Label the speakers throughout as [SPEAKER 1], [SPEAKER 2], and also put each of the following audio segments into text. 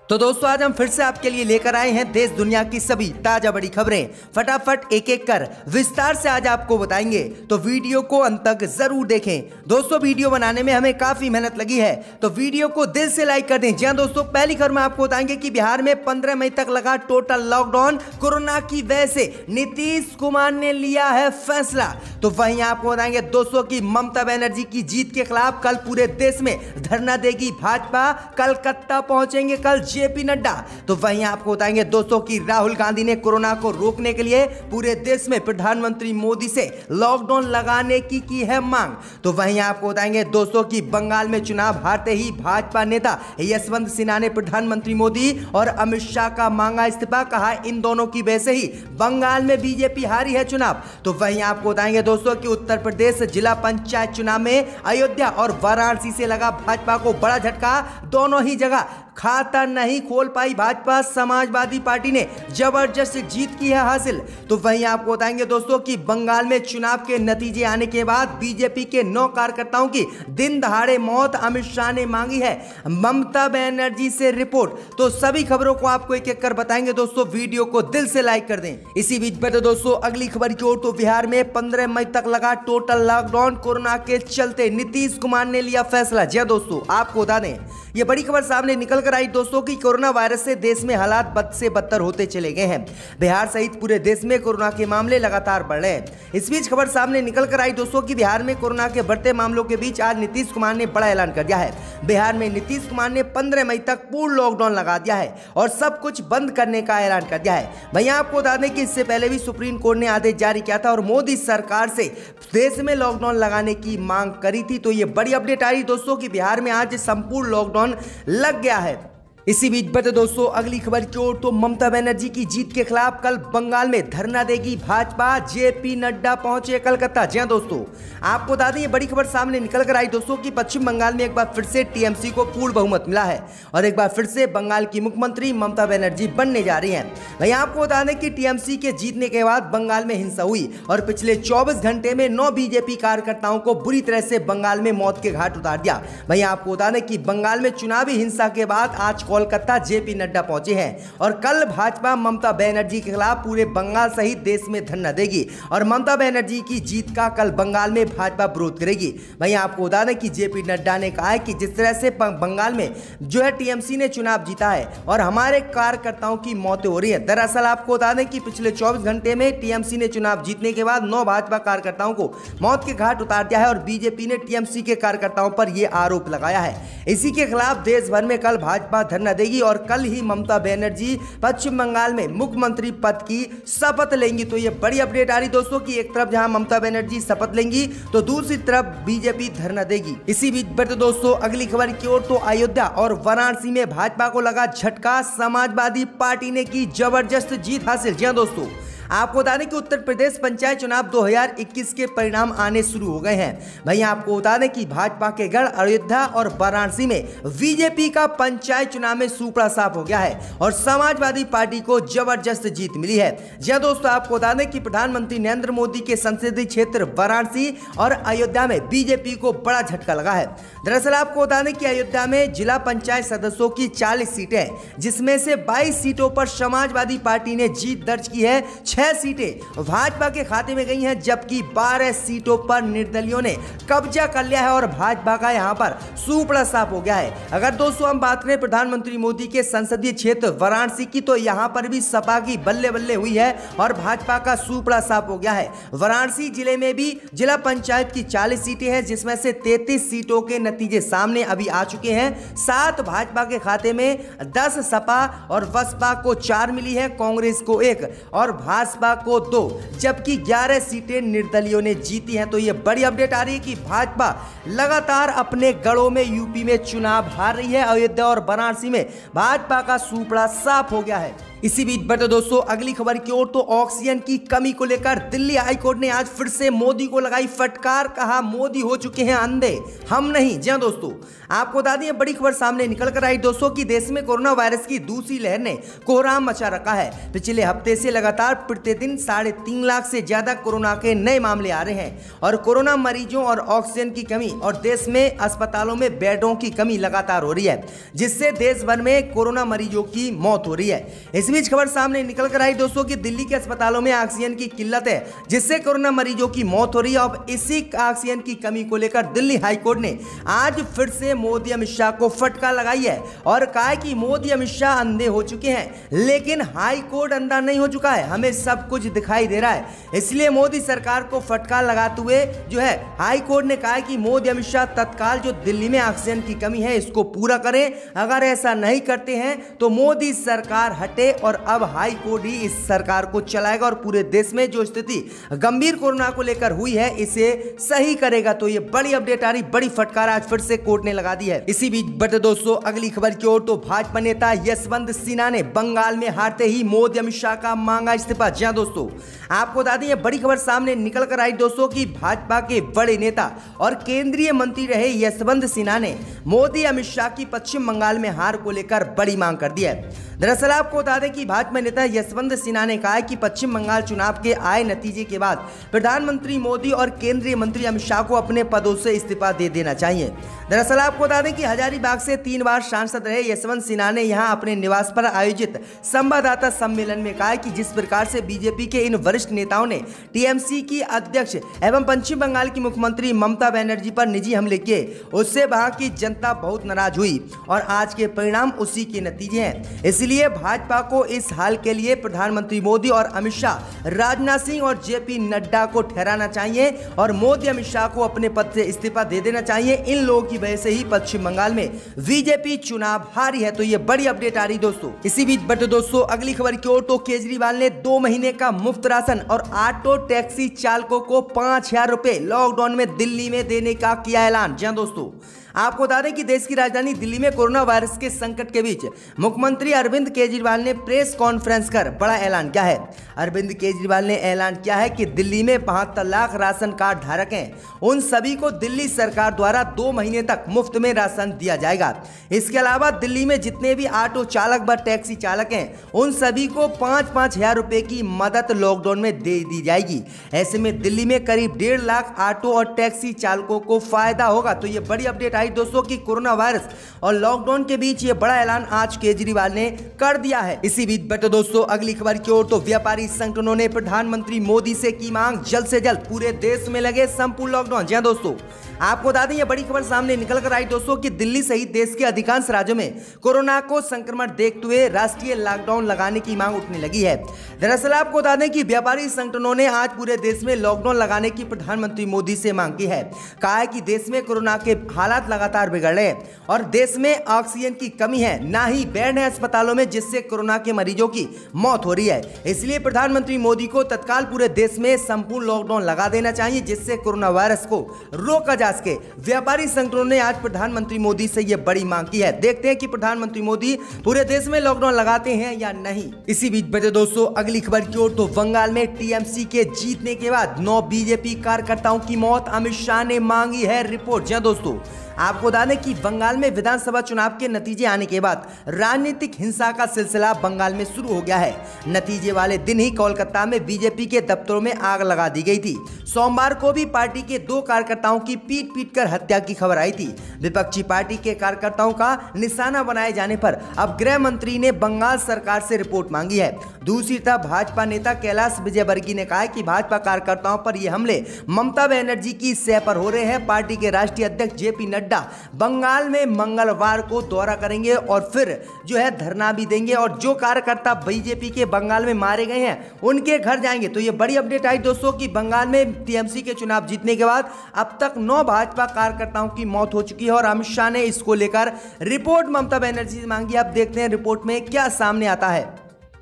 [SPEAKER 1] तो दोस्तों आज हम फिर से आपके लिए लेकर आए हैं देश दुनिया की सभी ताजा बड़ी खबरें। फटाफट एक एक कर विस्तार से आज आपको बताएंगे, तो वीडियो को अंत तक जरूर देखें। दोस्तों वीडियो बनाने में हमें काफी मेहनत लगी है, तो वीडियो को दिल से लाइक कर दें। जी हां दोस्तों, पहली खबर में आपको बताएंगे कि बिहार में 15 मई तक लगा टोटल लॉकडाउन। कोरोना की वजह से नीतीश कुमार ने लिया है फैसला। तो वहीं आपको बताएंगे दोस्तों की ममता बनर्जी की जीत के खिलाफ कल पूरे देश में धरना देगी भाजपा। कलकत्ता पहुंचेंगे कल जेपी नड्डा। तो वहीं आपको बताएंगे दोस्तों की राहुल गांधी ने कोरोना को रोकने के लिए पूरे देश में प्रधानमंत्री मोदी से लॉकडाउन लगाने की है मांग। तो वहीं आपको बताएंगे दोस्तों की बंगाल में चुनाव हारते ही भाजपा नेता यशवंत सिन्हा ने प्रधानमंत्री मोदी और अमित शाह का मांगा इस्तीफा। कहा इन दोनों की वजह से ही बंगाल में बीजेपी हारी है चुनाव। तो वहीं आपको बताएंगे दोस्तों की उत्तर प्रदेश जिला पंचायत चुनाव में अयोध्या और वाराणसी से लगा भाजपा को बड़ा झटका। दोनों ही जगह खाता नहीं खोल पाई भाजपा। समाजवादी पार्टी ने जबरदस्त जीत की है हासिल। तो वहीं आपको बताएंगे दोस्तों कि बंगाल में चुनाव के नतीजे आने के बाद बीजेपी के 9 कार्यकर्ताओं की दिन दहाड़े मौत। अमित शाह ने मांगी है ममता बनर्जी से रिपोर्ट। तो सभी खबरों को आपको एक एक कर बताएंगे दोस्तों, वीडियो को दिल से लाइक कर दें। इसी बीच पर दोस्तों अगली खबर की ओर, तो बिहार में 15 मई तक लगा टोटल लॉकडाउन। कोरोना के चलते नीतीश कुमार ने लिया फैसला। जी दोस्तों, आपको बता दें ये बड़ी खबर सामने निकल कर आई दोस्तों कि कोरोना वायरस से देश में हालात बद से बदतर होते चले गए हैं। बिहार सहित पूरे देश में कोरोना के मामले लगातार बढ़ रहे हैं। इस बीच खबर सामने निकल कर आई दोस्तों कि बिहार में कोरोना के बढ़ते मामलों के बीच आज नीतीश कुमार ने बड़ा ऐलान कर दिया है। बिहार में नीतीश कुमार ने 15 मई तक पूर्ण लॉकडाउन लगा दिया है और सब कुछ बंद करने का ऐलान कर दिया है। भैया आपको बता दें कि इससे पहले भी सुप्रीम कोर्ट ने आदेश जारी किया था और मोदी सरकार से देश में लॉकडाउन लगाने की मांग करी थी। तो ये बड़ी अपडेट आ रही दोस्तों कि बिहार में आज संपूर्ण लॉकडाउन लग गया है। इसी बीच पर दोस्तों अगली खबर की ओर, तो ममता बनर्जी की जीत के खिलाफ कल बंगाल में धरना देगी भाजपा। जेपी नड्डा पहुंचे कलकत्ता। जी हां दोस्तों, आपको बता दें ये बड़ी खबर सामने निकल कर आई दोस्तों कि पश्चिम बंगाल में एक बार फिर से टीएमसी को पूर्ण बहुमत मिला है और एक बार फिर से बंगाल की मुख्यमंत्री ममता बनर्जी बनने जा रही हैं। वहीं आपको बता दें कि टीएमसी के जीतने के बाद बंगाल में हिंसा हुई और पिछले 24 घंटे में 9 बीजेपी कार्यकर्ताओं को बुरी तरह से बंगाल में मौत के घाट उतार दिया। वहीं आपको बता दें कि बंगाल में चुनावी हिंसा के बाद आज कोलकाता जेपी नड्डा पहुंचे हैं और कल भाजपा ममता बनर्जी के खिलाफ पूरे बंगाल सहित देश में धरना देगी और ममता बनर्जी की जीत का कल बंगाल में भाजपा विरोध करेगी। वहीं आपको बता दें कि जेपी नड्डा ने कहा है कि जिस तरह से बंगाल में जो है टीएमसी ने चुनाव जीता है और हमारे कार्यकर्ताओं की मौतें हो रही है। दरअसल आपको बता दें कि पिछले 24 घंटे में टीएमसी ने चुनाव जीतने के बाद 9 भाजपा कार्यकर्ताओं को मौत के घाट उतार दिया है और बीजेपी ने टीएमसी के कार्यकर्ताओं पर यह आरोप लगाया है। इसी के खिलाफ देश भर में कल भाजपा धरना देगी और कल ही ममता बनर्जी पश्चिम बंगाल में मुख्यमंत्री पद की शपथ लेंगी। तो ये बड़ी अपडेट आ रही दोस्तों कि एक तरफ जहां ममता बनर्जी शपथ लेंगी तो दूसरी तरफ बीजेपी धरना देगी। इसी बीच पर दोस्तों अगली खबर की ओर, तो अयोध्या और वाराणसी में भाजपा को लगा झटका। समाजवादी पार्टी ने की जबरदस्त जीत हासिल। जी हां दोस्तों, आपको बता दें कि उत्तर प्रदेश पंचायत चुनाव 2021 के परिणाम आने शुरू हो गए हैं। भैया आपको बता दें कि भाजपा के गढ़ अयोध्या और वाराणसी में बीजेपी का पंचायत चुनाव में सुपड़ा साफ हो गया है और समाजवादी पार्टी को जबरदस्त जीत मिली है। जी हां दोस्तों, आपको बता दें कि प्रधानमंत्री नरेंद्र मोदी के संसदीय क्षेत्र वाराणसी और अयोध्या में बीजेपी को बड़ा झटका लगा है। दरअसल आपको बता दें कि अयोध्या में जिला पंचायत सदस्यों की 40 सीटें हैं, जिसमें से 22 सीटों पर समाजवादी पार्टी ने जीत दर्ज की है। 6 सीटें भाजपा के खाते में गई हैं, जबकि 12 सीटों पर निर्दलियों ने कब्जा कर लिया है और भाजपा का यहां पर सुपड़ा साफ हो गया है। अगर दोस्तों हम बात करें प्रधानमंत्री मोदी के संसदीय क्षेत्र वाराणसी की, तो यहां पर भी सपा की बल्ले बल्ले हुई है और भाजपा का सुपड़ा साफ हो गया है। वाराणसी जिले में भी जिला पंचायत की 40 सीटें हैं, जिसमें से 33 सीटों के नतीजे सामने अभी आ चुके हैं। 7 भाजपा के खाते में, 10 सपा और बसपा को 4 मिली है, कांग्रेस को 1 और भाजपा को 2, जबकि 11 सीटें निर्दलियों ने जीती हैं। तो ये बड़ी अपडेट आ रही है कि भाजपा लगातार अपने गढ़ों में यूपी में चुनाव हार रही है। अयोध्या और वाराणसी में भाजपा का सुपड़ा साफ हो गया है। इसी बीच बढ़ते दोस्तों अगली खबर की ओर, तो ऑक्सीजन की कमी को लेकर दिल्ली हाईकोर्ट ने आज फिर से मोदी को लगाई फटकार। कहा मोदी हो चुके हैं अंधे, हम नहीं। जी हां दोस्तों, आपको बता दें बड़ी खबर सामने निकल कर आई दोस्तों कि देश में कोरोना वायरस की दूसरी लहर ने कोहराम मचा रखा है। पिछले हफ्ते से लगातार प्रतिदिन 3.5 लाख से ज्यादा कोरोना के नए मामले आ रहे हैं और कोरोना मरीजों और ऑक्सीजन की कमी और देश में अस्पतालों में बेडों की कमी लगातार हो रही है, जिससे देश भर में कोरोना मरीजों की मौत हो रही है। इस बीच खबर सामने निकल कर आई दोस्तों कि दिल्ली के अस्पतालों में ऑक्सीजन की किल्लत है, जिससे कोरोना मरीजों की मौत हो रही है। अब इसी ऑक्सीजन की कमी को लेकर दिल्ली हाईकोर्ट ने आज फिर से मोदी अमित शाह को फटकार लगाई है और कहा है कि मोदी अमित शाह अंधे हो चुके हैं, लेकिन हाईकोर्ट अंधा नहीं हो चुका है, हमें सब कुछ दिखाई दे रहा है। इसलिए मोदी सरकार को फटकार लगाते हुए जो है हाईकोर्ट ने कहा है कि मोदी अमित शाह तत्काल जो दिल्ली में ऑक्सीजन की कमी है इसको पूरा करें। अगर ऐसा नहीं करते हैं तो मोदी सरकार हटे और अब हाई कोर्ट ही इस सरकार को चलाएगा और पूरे देश में जो स्थिति गंभीर कोरोना को लेकर हुई है इसे सही करेगा। तो ये बड़ी अपडेट आ रही, बड़ी फटकार आज फिर से कोर्ट ने लगा दी है। इसी बीच बढ़ते दोस्तों अगली खबर की ओर, तो भाजपा नेता यशवंत सिन्हा ने बंगाल में हारते ही मोदी अमित शाह का मांगा इस्तीफा। जी हां दोस्तों, आपको बता दें बड़ी खबर सामने निकल कर आई दोस्तों कि भाजपा के बड़े नेता और केंद्रीय मंत्री रहे यशवंत सिन्हा ने मोदी अमित शाह की पश्चिम बंगाल में हार को लेकर बड़ी मांग कर दी है। दरअसल आपको बता दें कि भाजपा नेता यशवंत सिन्हा ने कहा है कि पश्चिम बंगाल चुनाव के आए नतीजे के बाद प्रधानमंत्री मोदी और केंद्रीय मंत्री अमित शाह को अपने पदों से इस्तीफा दे देना चाहिए। दरअसल आपको बता दें कि हजारीबाग से 3 बार सांसद रहे यशवंत सिन्हा ने यहां अपने निवास पर आयोजित संवाददाता सम्मेलन में कहा कि जिस प्रकार से बीजेपी के इन वरिष्ठ नेताओं ने टीएमसी की अध्यक्ष एवं पश्चिम बंगाल की मुख्यमंत्री ममता बनर्जी पर निजी हमले किए, उससे वहां की जनता बहुत नाराज हुई और आज के परिणाम उसी के नतीजे हैं। इसलिए भाजपा को इस हाल के लिए प्रधानमंत्री मोदी और अमित शाह, राजनाथ सिंह और जेपी नड्डा को ठहराना चाहिए और मोदी अमित शाह को अपने पद से इस्तीफा दे देना चाहिए। इन लोगों की वजह से ही पश्चिम बंगाल में बीजेपी चुनाव हारी है। तो ये बड़ी अपडेट आ रही दोस्तों। इसी बीच बढ़ते दोस्तों अगली खबर की ओर, तो केजरीवाल ने 2 महीने का मुफ्त राशन और ऑटो टैक्सी चालकों को 5,000 रुपए लॉकडाउन में दिल्ली में देने का किया ऐलान। जी हां दोस्तों, आपको बता दें कि देश की राजधानी दिल्ली में कोरोना वायरस के संकट के बीच मुख्यमंत्री अरविंद केजरीवाल ने प्रेस कॉन्फ्रेंस कर बड़ा ऐलान किया है। अरविंद केजरीवाल ने ऐलान किया है कि दिल्ली में 72 लाख राशन कार्ड धारक हैं, उन सभी को दिल्ली सरकार द्वारा 2 महीने तक मुफ्त में राशन दिया जाएगा। इसके अलावा दिल्ली में जितने भी ऑटो चालक व टैक्सी चालक हैं उन सभी को 5-5 हजार रुपए की मदद लॉकडाउन में दे दी जाएगी। ऐसे में दिल्ली में करीब 1.5 लाख ऑटो और टैक्सी चालकों को फायदा होगा। तो ये बड़ी अपडेट दोस्तों की कोरोना वायरस और लॉकडाउन के बीच ये बड़ा ऐलान आज केजरीवाल ने कर दिया है। इसी बीच बढ़ते दोस्तों अगली खबर की ओर, तो व्यापारी संगठनों ने प्रधानमंत्री मोदी से की मांग जल्द से जल्द पूरे देश में लगे संपूर्ण लॉकडाउन। जी हां दोस्तों, आपको बता दें ये बड़ी खबर सामने निकल कर आई दोस्तों कि दिल्ली सहित देश के अधिकांश राज्यों में कोरोना को संक्रमण देखते हुए राष्ट्रीय लॉकडाउन लगाने की मांग उठने लगी है। दरअसल आपको बता दें कि व्यापारी संगठनों ने आज पूरे देश में लॉकडाउन लगाने की प्रधानमंत्री मोदी से मांग की है। कहा है कि देश में कोरोना के हालात लगातार बिगड़ रहे हैं और देश में ऑक्सीजन की कमी है, ना ही बेड है अस्पतालों में, जिससे कोरोना के मरीजों की मौत हो रही है। इसलिए प्रधानमंत्री मोदी को तत्काल पूरे देश में संपूर्ण लॉकडाउन लगा देना चाहिए, जिससे कोरोना वायरस को रोका जा सके। व्यापारी संगठनों ने आज प्रधानमंत्री मोदी से यह बड़ी मांग की है। देखते हैं कि प्रधानमंत्री मोदी पूरे देश में लॉकडाउन लगाते हैं या नहीं। इसी बीच बढ़ते दोस्तों अगली खबर की ओर, तो बंगाल में टीएमसी के जीतने के बाद 9 बीजेपी कार्यकर्ताओं की मौत, अमित शाह ने मांगी है रिपोर्ट। जी हां दोस्तों, आपको बता दें कि बंगाल में विधानसभा चुनाव के नतीजे आने के बाद राजनीतिक हिंसा का सिलसिला बंगाल में शुरू हो गया है। नतीजे वाले दिन ही कोलकाता में बीजेपी के दफ्तरों में आग लगा दी गई थी। सोमवार को भी पार्टी के 2 कार्यकर्ताओं की पीट कर हत्या की खबर आई थी। विपक्षी पार्टी के कार्यकर्ताओं का निशाना बनाए जाने पर अब गृह मंत्री ने बंगाल सरकार से रिपोर्ट मांगी है। दूसरी तरफ भाजपा नेता कैलाश विजयवर्गीय ने कहा है कि भाजपा कार्यकर्ताओं पर ये हमले ममता बनर्जी की सह पर हो रहे हैं। पार्टी के राष्ट्रीय अध्यक्ष जेपी नड्डा बंगाल में मंगलवार को दौरा करेंगे और फिर जो है धरना भी देंगे और जो कार्यकर्ता बीजेपी के बंगाल में मारे गए हैं उनके घर जाएंगे। तो ये बड़ी अपडेट आई दोस्तों कि बंगाल में टीएमसी के चुनाव जीतने के बाद अब तक 9 भाजपा कार्यकर्ताओं की मौत हो चुकी है और अमित शाह ने इसको लेकर रिपोर्ट ममता बनर्जी से मांगी। अब देखते हैं रिपोर्ट में क्या सामने आता है।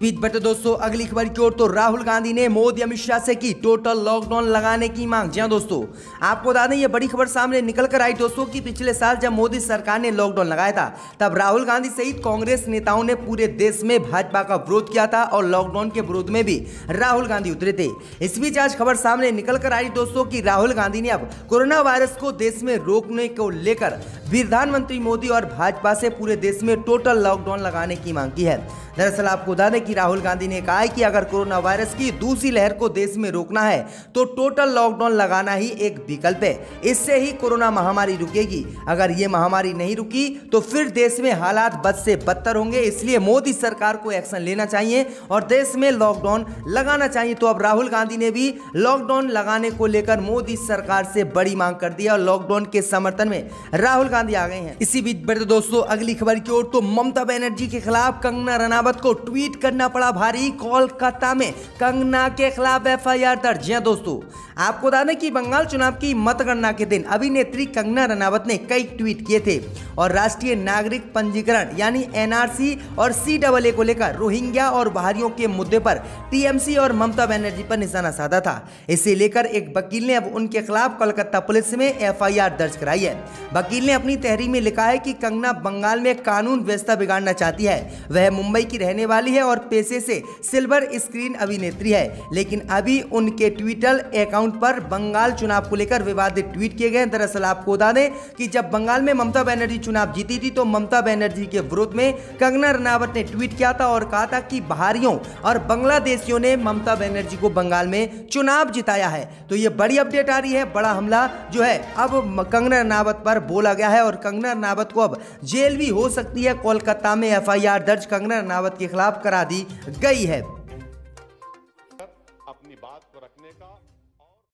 [SPEAKER 1] बीच बढ़ते दोस्तों अगली खबर की ओर। तो राहुल गांधी ने मोदी अमित शाह से की टोटल लॉकडाउन लगाने की मांग। जी हां दोस्तों, आपको बता दें ये बड़ी खबर सामने निकल कर आई दोस्तों कि पिछले साल जब मोदी सरकार ने लॉकडाउन लगाया था तब राहुल गांधी सहित कांग्रेस नेताओं ने पूरे देश में भाजपा का विरोध किया था और लॉकडाउन के विरोध में भी राहुल गांधी उतरे थे। इस बीच आज खबर सामने निकल कर आई दोस्तों कि राहुल गांधी ने अब कोरोना वायरस को देश में रोकने को लेकर प्रधानमंत्री मोदी और भाजपा से पूरे देश में टोटल लॉकडाउन लगाने की मांग की है। दरअसल आपको बता दें कि राहुल गांधी ने कहा है कि अगर कोरोना वायरस की दूसरी लहर को देश में रोकना है तो टोटल लॉकडाउन लगाना ही एक विकल्प है। इससे ही कोरोना महामारी रुकेगी। अगर ये महामारी नहीं रुकी तो फिर देश में हालात बद से बदतर होंगे। इसलिए मोदी सरकार को एक्शन लेना चाहिए और देश में लॉकडाउन लगाना चाहिए। तो अब राहुल गांधी ने भी लॉकडाउन लगाने को लेकर मोदी सरकार से बड़ी मांग कर दी और लॉकडाउन के समर्थन में राहुल गांधी आ गए हैं। इसी बीच बढ़ते दोस्तों अगली खबर की ओर। तो ममता बनर्जी के खिलाफ कंगना रनावत को ट्वीट करना पड़ा भारी। कोलकाता में कंगना के खिलाफ एफआईआर दर्ज। जी दोस्तों, आपको बता दें कि बंगाल चुनाव की मतगणना के दिन अभिनेत्री कंगना रनावत ने कई ट्वीट किए थे और राष्ट्रीय नागरिक पंजीकरण यानी एनआरसी और सीएए को लेकर रोहिंग्या और बाहरियों के मुद्दे पर टीएमसी और ममता बनर्जी पर निशाना साधा था। इसे लेकर एक वकील ने अब उनके खिलाफ कोलकाता पुलिस में एफआईआर दर्ज कराई है। वकील ने अपनी तहरीर में लिखा है कि कंगना बंगाल में कानून व्यवस्था बिगाड़ना चाहती है। वह मुंबई की रहने वाली है और पेशे से सिल्वर स्क्रीन अभिनेत्री है, लेकिन अभी उनके ट्विटर अकाउंट पर बंगाल चुनाव को लेकर विवादित ट्वीट किए गए। दरअसल आपको बता दें कि जब बंगाल में ममता बनर्जी चुनाव जीती थी तो ममता बनर्जी के विरोध में कंगना रनावत ने ट्वीट किया था और कहा था कि बाहरियों और बांग्लादेशियों ने ममता बनर्जी को बंगाल में चुनाव जिताया है। तो ये बड़ी अपडेट आ रही है, बड़ा हमला जो है अब कंगना रनावत पर बोला गया है और कंगना रनावत को अब जेल भी हो सकती है। कोलकाता में एफआईआर दर्ज कंगना रनावत के खिलाफ करा दी गई है।